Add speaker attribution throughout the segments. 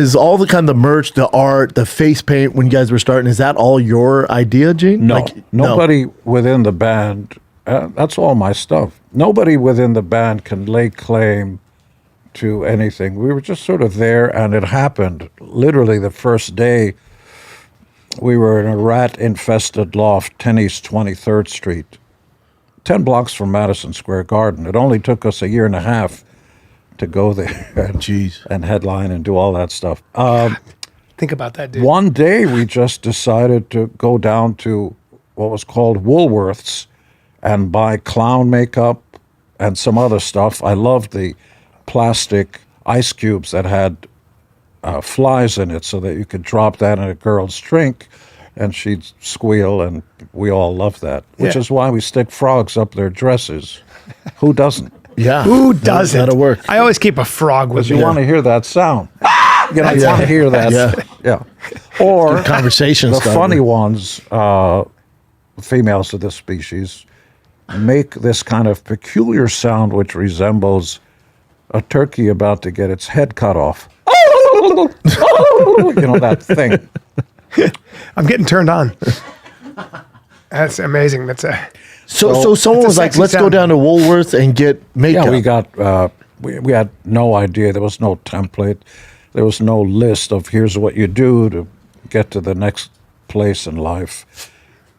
Speaker 1: is all the kind of the merch, the art, the face paint when you guys were starting, is that all your idea, Gene?
Speaker 2: No, nobody within the band, that's all my stuff. Nobody within the band can lay claim to anything. We were just sort of there, and it happened. Literally the first day, we were in a rat-infested loft, 10 East 23rd Street, 10 blocks from Madison Square Garden. It only took us a year and a half to go there and headline and do all that stuff.
Speaker 3: Think about that, dude.
Speaker 2: One day we just decided to go down to what was called Woolworth's and buy clown makeup and some other stuff. I loved the plastic ice cubes that had flies in it so that you could drop that in a girl's drink and she'd squeal, and we all loved that, which is why we stick frogs up their dresses. Who doesn't?
Speaker 1: Yeah.
Speaker 3: Who doesn't?
Speaker 1: That'll work.
Speaker 3: I always keep a frog with
Speaker 2: You
Speaker 3: me.
Speaker 2: want to hear that sound. You want to hear that. Yeah. Or
Speaker 1: Good conversation
Speaker 2: the
Speaker 1: starter.
Speaker 2: funny ones, females of this species, make this kind of peculiar sound which resembles a turkey about to get its head cut off. You know, that thing.
Speaker 3: I'm getting turned on. That's amazing. That's a
Speaker 1: So someone was like,
Speaker 3: sexy
Speaker 1: let's go
Speaker 3: sound.
Speaker 1: down to Woolworth and get makeup.
Speaker 2: Yeah, we got, we had no idea. There was no template. There was no list of here's what you do to get to the next place in life.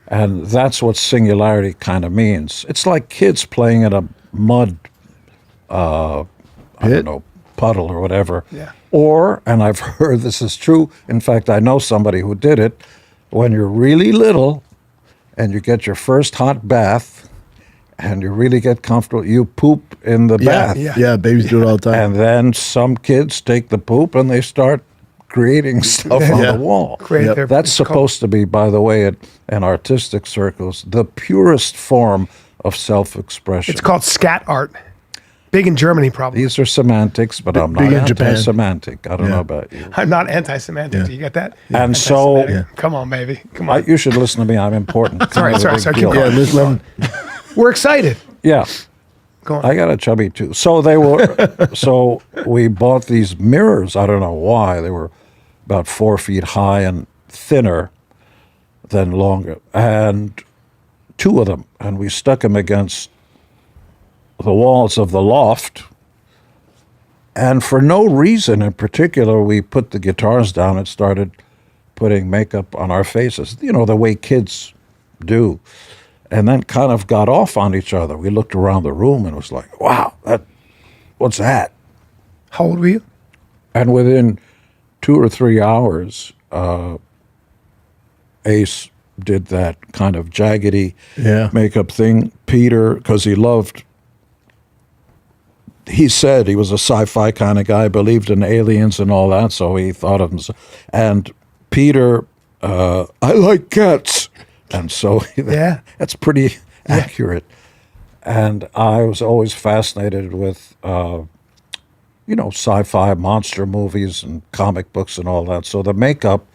Speaker 2: And that's what singularity kind of means. It's like kids playing in a mud, I don't know, puddle or whatever.
Speaker 3: Yeah.
Speaker 2: Or, and I've heard this is true, in fact, I know somebody who did it, when you're really little and you get your first hot bath and you really get comfortable, you poop in the bath.
Speaker 1: Yeah, babies do it all the time.
Speaker 2: And then some kids take the poop and they start creating stuff on the wall.
Speaker 3: Create their-
Speaker 2: That's
Speaker 3: it's called-
Speaker 2: supposed to be, by the way, in artistic circles, the purest form of self-expression.
Speaker 3: It's called scat art. Big in Germany, probably.
Speaker 2: These are semantics, but I'm
Speaker 1: big
Speaker 2: not
Speaker 1: in Japan.
Speaker 2: anti-semantic. I don't know about you.
Speaker 3: I'm not anti-Semitic. You get that?
Speaker 2: And so-
Speaker 3: Anti-Semitic. Come on, baby. Come on.
Speaker 2: You should listen to me. I'm important.
Speaker 3: Sorry,
Speaker 2: It's not a
Speaker 3: sorry,
Speaker 2: big
Speaker 3: keep
Speaker 2: deal.
Speaker 3: going.
Speaker 1: Listen,
Speaker 3: We're excited.
Speaker 2: Yeah.
Speaker 3: Go on.
Speaker 2: I got a chubby tooth. So they were. So we bought these mirrors. I don't know why. They were about 4 feet high and thinner than longer, and 2 of them, and we stuck them against the walls of the loft. And for no reason in particular, we put the guitars down and started putting makeup on our faces. You know, the way kids do. And then kind of got off on each other. We looked around the room and was like, wow, what's that?
Speaker 3: How old were you?
Speaker 2: And within 2 or 3 hours, Ace did that kind of jaggedy makeup thing. Peter, because he said he was a sci-fi kind of guy, believed in aliens and all that, so he thought of himself. And Peter, I like cats. And so that's pretty accurate. And I was always fascinated with, sci-fi monster movies and comic books and all that. So the makeup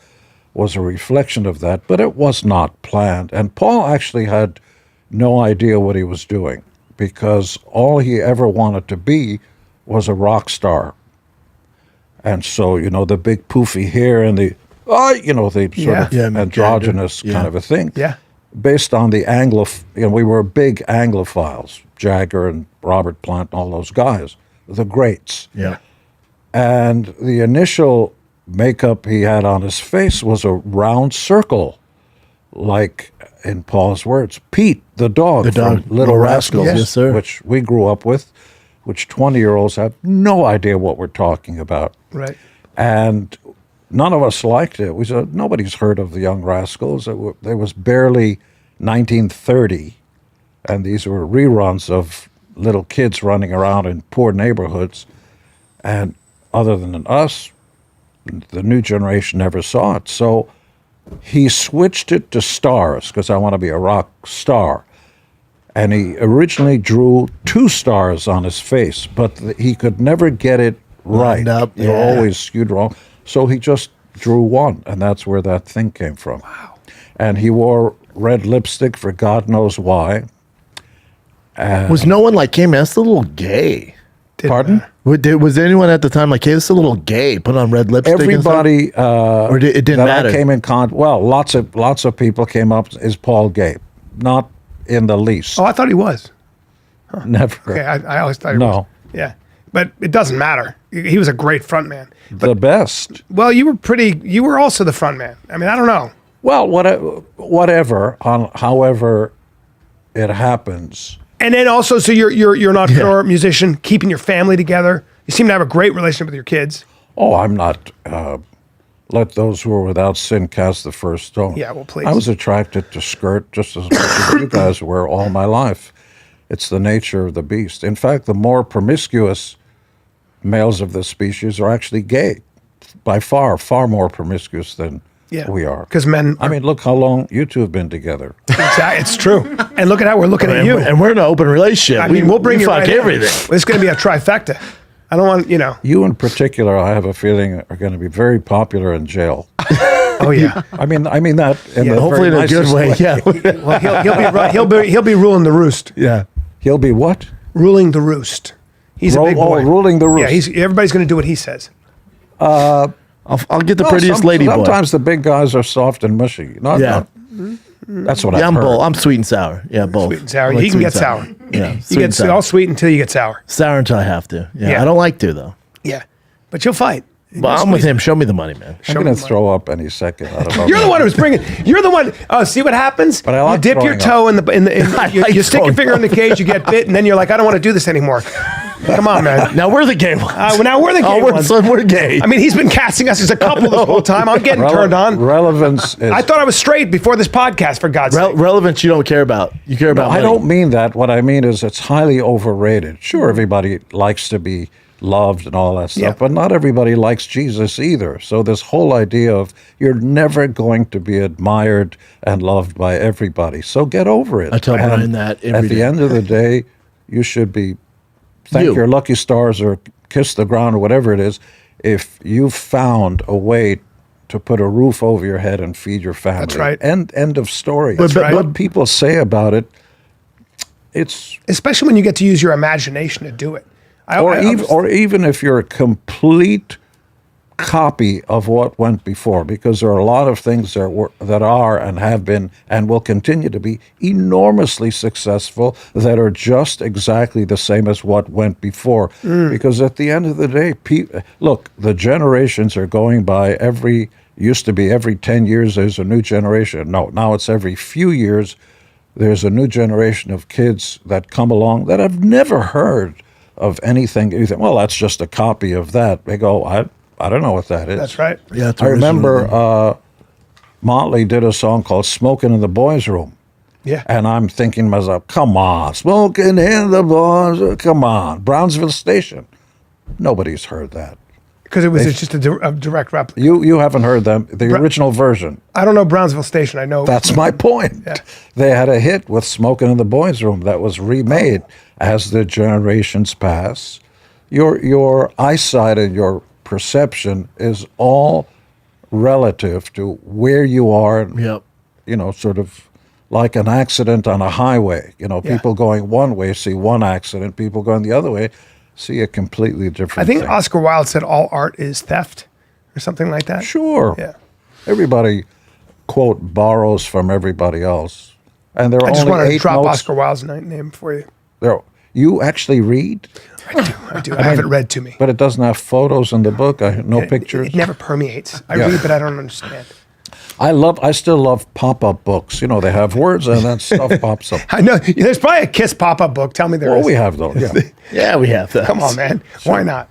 Speaker 2: was a reflection of that, but it was not planned. And Paul actually had no idea what he was doing, because all he ever wanted to be was a rock star. And so, the big poofy hair and the sort of androgynous kind of a thing.
Speaker 3: Yeah.
Speaker 2: Based on the we were big Anglophiles, Jagger and Robert Plant and all those guys, the greats.
Speaker 1: Yeah.
Speaker 2: And the initial makeup he had on his face was a round circle, like in Paul's words, Pete, the dog from Little Rascals,
Speaker 1: yes, sir.
Speaker 2: which we grew up with, which 20-year-olds have no idea what we're talking about.
Speaker 3: Right.
Speaker 2: And none of us liked it. We said, nobody's heard of the Young Rascals. There was barely 1930, and these were reruns of little kids running around in poor neighborhoods. And other than us, the new generation never saw it. So he switched it to stars, because I want to be a rock star. And he originally drew 2 stars on his face, but he could never get it right. They were always skewed wrong. So he just drew 1, and that's where that thing came from.
Speaker 3: Wow.
Speaker 2: And he wore red lipstick for God knows why.
Speaker 1: Was no one like, hey, man, that's a little gay.
Speaker 2: Pardon?
Speaker 1: Was anyone at the time like, hey, this is a little gay, put on red lipstick?
Speaker 2: Everybody
Speaker 1: or it didn't
Speaker 2: that
Speaker 1: matter?
Speaker 2: I came in contact. Well, lots of people came up. Is Paul gay? Not in the least.
Speaker 3: Oh, I thought he was.
Speaker 2: Never.
Speaker 3: Okay, I always thought he
Speaker 2: No.
Speaker 3: was. Yeah, but it doesn't matter. He was a great front man.
Speaker 2: The best.
Speaker 3: Well, you were also the front man. I mean, I don't know.
Speaker 2: Well, whatever. However, it happens.
Speaker 3: And then also, so you're an entrepreneur, musician, keeping your family together. You seem to have a great relationship with your kids.
Speaker 2: Oh, I'm not. Let those who are without sin cast the first stone.
Speaker 3: Yeah, well, please.
Speaker 2: I was attracted to skirt just as much as you guys were all my life. It's the nature of the beast. In fact, the more promiscuous males of the species are actually gay, by far more promiscuous than we are.
Speaker 3: Because men.
Speaker 2: I mean, look how long you two have been together.
Speaker 3: Exactly, it's true. And look at how we're looking at you.
Speaker 1: And we're in an open relationship.
Speaker 3: I mean, we'll bring
Speaker 1: we
Speaker 3: you
Speaker 1: fuck
Speaker 3: right in.
Speaker 1: everything.
Speaker 3: It's going to be a trifecta. I don't want,
Speaker 2: You in particular, I have a feeling, are going to be very popular in jail.
Speaker 3: Oh yeah.
Speaker 2: I mean that in the
Speaker 1: Hopefully in
Speaker 2: very
Speaker 1: a good
Speaker 2: nicest
Speaker 1: way. Yeah.
Speaker 3: Well, he'll be ruling the roost.
Speaker 1: Yeah.
Speaker 2: He'll be what?
Speaker 3: Ruling the roost. He's a big boy.
Speaker 2: Ruling the roost.
Speaker 3: Yeah, everybody's going to do what he says.
Speaker 1: I'll get the prettiest lady boy.
Speaker 2: Sometimes the big guys are soft and mushy. That's what
Speaker 1: Yeah,
Speaker 2: I've heard.
Speaker 1: I'm sweet and sour. Yeah, both.
Speaker 3: Sweet and sour.
Speaker 1: I like
Speaker 3: He can
Speaker 1: sweet
Speaker 3: get
Speaker 1: and
Speaker 3: sour.
Speaker 1: Yeah.
Speaker 3: You
Speaker 1: Sweet and
Speaker 3: get
Speaker 1: sour.
Speaker 3: all sweet until you get sour.
Speaker 1: Sour until I have to. Yeah.
Speaker 3: Yeah.
Speaker 1: I don't like to though.
Speaker 3: Yeah. But you'll fight.
Speaker 1: But I'm with him. Show me the money, man.
Speaker 2: I'm going to throw up any second. I don't know.
Speaker 3: You're the one who's bringing. You're the one. Oh, see what happens?
Speaker 2: But I like
Speaker 3: you dip your
Speaker 2: throwing
Speaker 3: toe in the.
Speaker 1: I like
Speaker 3: You stick your
Speaker 1: throwing
Speaker 3: finger in the cage. You get bit, and then you're like, I don't want to do this anymore. Come on, man.
Speaker 1: Now we're the gay ones.
Speaker 3: Well, now we're the gay ones.
Speaker 1: We're gay.
Speaker 3: I mean, he's been casting us as a couple this whole time. I'm getting turned on.
Speaker 2: Relevance is.
Speaker 3: I thought I was straight before this podcast. For God's sake.
Speaker 1: Relevance you don't care about. You care about
Speaker 2: I
Speaker 1: money.
Speaker 2: don't mean that. What I mean is it's highly overrated. Sure, everybody likes to be loved and all that stuff,
Speaker 3: Yeah.
Speaker 2: but not everybody likes Jesus either. So this whole idea of you're never going to be admired and loved by everybody. So get over it.
Speaker 1: I tell
Speaker 2: And
Speaker 1: Brian that every
Speaker 2: at the
Speaker 1: day.
Speaker 2: end of the day, you should be thank
Speaker 1: You.
Speaker 2: your lucky stars or kiss the ground or whatever it is if you found a way to put a roof over your head and feed your family.
Speaker 3: That's right.
Speaker 2: End of story.
Speaker 1: That's right.
Speaker 2: What people say about it, it's
Speaker 3: Especially when you get to use your imagination to do it.
Speaker 2: or even if you're a complete copy of what went before, because there are a lot of things that are and have been and will continue to be enormously successful that are just exactly the same as what went before. Because at the end of the day, look, the generations are going by used to be every 10 years there's a new generation. No, now it's every few years there's a new generation of kids that come along that have never heard of anything. You think, well, that's just a copy of that. They go, I don't know what that is.
Speaker 3: That's right.
Speaker 1: Yeah, it's
Speaker 2: I remember
Speaker 1: original.
Speaker 2: Motley did a song called Smoking in the Boys' Room.
Speaker 3: Yeah.
Speaker 2: And I'm thinking to myself, come on, Smoking in the Boys' Room, come on. Brownsville Station. Nobody's heard that.
Speaker 3: Because it's just a direct replica.
Speaker 2: You haven't heard them, the original version.
Speaker 3: I don't know Brownsville Station. I know.
Speaker 2: That's my point.
Speaker 3: Yeah.
Speaker 2: They had a hit with Smoking in the Boys' Room that was remade as the generations pass. Your eyesight and your perception is all relative to where you are.
Speaker 1: Yep.
Speaker 2: Sort of like an accident on a highway.
Speaker 3: Yeah.
Speaker 2: People going one way see one accident, people going the other way see a completely different
Speaker 3: I think
Speaker 2: thing.
Speaker 3: Oscar Wilde said all art is theft or something like that.
Speaker 2: Sure.
Speaker 3: Yeah.
Speaker 2: Everybody, quote, borrows from everybody else. And there are
Speaker 3: I just
Speaker 2: only
Speaker 3: wanted to
Speaker 2: 8
Speaker 3: drop
Speaker 2: notes.
Speaker 3: Oscar Wilde's name for you.
Speaker 2: You actually read?
Speaker 3: I do. I have it read to me.
Speaker 2: But it doesn't have photos in the book. No pictures.
Speaker 3: It never permeates. I
Speaker 2: Yeah.
Speaker 3: read, but I don't understand.
Speaker 2: I still love pop-up books. They have words and then stuff pops up.
Speaker 3: I know. There's probably a Kiss pop-up book. Tell me there
Speaker 2: Well,
Speaker 3: is.
Speaker 2: we have those. Yeah.
Speaker 1: Yeah, we have that.
Speaker 3: Come on, man. Why not?